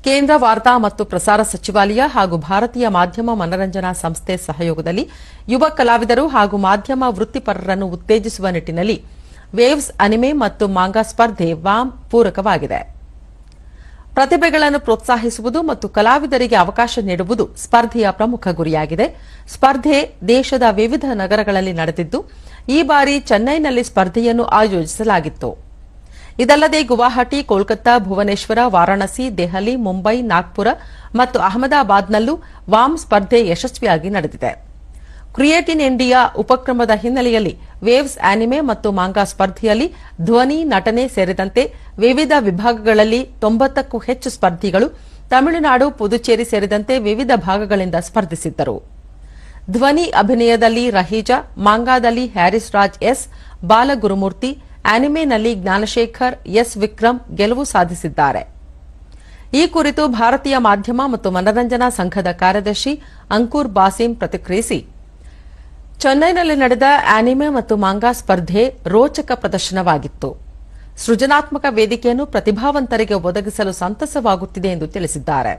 ಕೇಂದ್ರ ವಾರ್ತಾ ಮತ್ತು ಪ್ರಸಾರ ಸಚಿವಾಲಯ ಹಾಗೂ ಭಾರತೀಯ ಮಾಧ್ಯಮ ಮನರಂಜನಾ ಸಂಸ್ಥೆ ಸಹಯೋಗದಲ್ಲಿ ಯುವ ಕಲಾವಿದರು ಹಾಗೂ ಮಾಧ್ಯಮ ವೃತ್ತಿಪರರನ್ನು ಉತ್ತೇಜಿಸುವ ನಿಟ್ಟಿನಲ್ಲಿ ವೇವ್ಸ್ ಅನಿಮೆ ಮತ್ತು ಮಾಂಗಾ ಸ್ಪರ್ಧೆ ವಾಮ್ ಪೂರಕವಾಗಿದೆ. ಪ್ರತಿಭೆಗಳನ್ನು ಪ್ರೋತ್ಸಾಹಿಸುವುದು ಮತ್ತು ಕಲಾವಿದರಿಗೆ ಅವಕಾಶ ನೀಡುವುದು ಸ್ಪರ್ಧೆಯ ಪ್ರಮುಖ ಗುರಿಯಾಗಿದೆ. ಸ್ಪರ್ಧೆ ದೇಶದ ವಿವಿಧ ನಗರಗಳಲ್ಲಿ ನಡೆದಿದ್ದು, ಈ ಬಾರಿ ಚೆನ್ನೈನಲ್ಲಿ ಸ್ಪರ್ಧೆಯನ್ನು ಆಯೋಜಿಸಲಾಗಿತ್ತು. ಇದಲ್ಲದೆ ಗುವಾಹಟಿ, ಕೋಲ್ಕತ್ತಾ, ಭುವನೇಶ್ವರ, ವಾರಾಣಸಿ, ದೆಹಲಿ, ಮುಂಬೈ, ನಾಗ್ಪುರ ಮತ್ತು ಅಹಮದಾಬಾದ್ನಲ್ಲೂ ವಾಮ್ ಸ್ಪರ್ಧೆ ಯಶಸ್ವಿಯಾಗಿ ನಡೆದಿದೆ. ಕ್ರಿಯೇಟ್ ಇನ್ ಇಂಡಿಯಾ ಉಪಕ್ರಮದ ಹಿನ್ನೆಲೆಯಲ್ಲಿ ವೇವ್ಸ್ ಆನಿಮೆ ಮತ್ತು ಮಾಂಗಾ ಸ್ಪರ್ಧೆಯಲ್ಲಿ ಧ್ವನಿ, ನಟನೆ ಸೇರಿದಂತೆ ವಿವಿಧ ವಿಭಾಗಗಳಲ್ಲಿ 90ಕ್ಕೂ ಹೆಚ್ಚು ಸ್ಪರ್ಧಿಗಳು ತಮಿಳುನಾಡು, ಪುದುಚೇರಿ ಸೇರಿದಂತೆ ವಿವಿಧ ಭಾಗಗಳಿಂದ ಸ್ಪರ್ಧಿಸಿದ್ದರು. ಧ್ವನಿ ಅಭಿನಯದಲ್ಲಿ ರಹೀಜಾ, ಮಾಂಗಾದಲ್ಲಿ ಹ್ಯಾರಿಸ್ ರಾಜ್ ಎಸ್, ಬಾಲಗುರುಮೂರ್ತಿ, ಆನಿಮೆನಲ್ಲಿ ಜ್ಞಾನಶೇಖರ್ ಎಸ್ ವಿಕ್ರಮ್ ಗೆಲುವು ಸಾಧಿಸಿದ್ದಾರೆ. ಈ ಕುರಿತು ಭಾರತೀಯ ಮಾಧ್ಯಮ ಮತ್ತು ಮನರಂಜನಾ ಸಂಘದ ಕಾರ್ಯದರ್ಶಿ ಅಂಕುರ್ ಬಾಸಿಂ ಪ್ರತಿಕ್ರಿಯಿಸಿ, ಚೆನ್ನೈನಲ್ಲಿ ನಡೆದ ಆನಿಮೆ ಮತ್ತು ಮಾಂಗಾ ಸ್ಪರ್ಧೆ ರೋಚಕ ಪ್ರದರ್ಶನವಾಗಿತ್ತು. ಸೃಜನಾತ್ಮಕ ವೇದಿಕೆಯನ್ನು ಪ್ರತಿಭಾವಂತರಿಗೆ ಒದಗಿಸಲು ಸಂತಸವಾಗುತ್ತಿದೆ ಎಂದು ತಿಳಿಸಿದ್ದಾರೆ.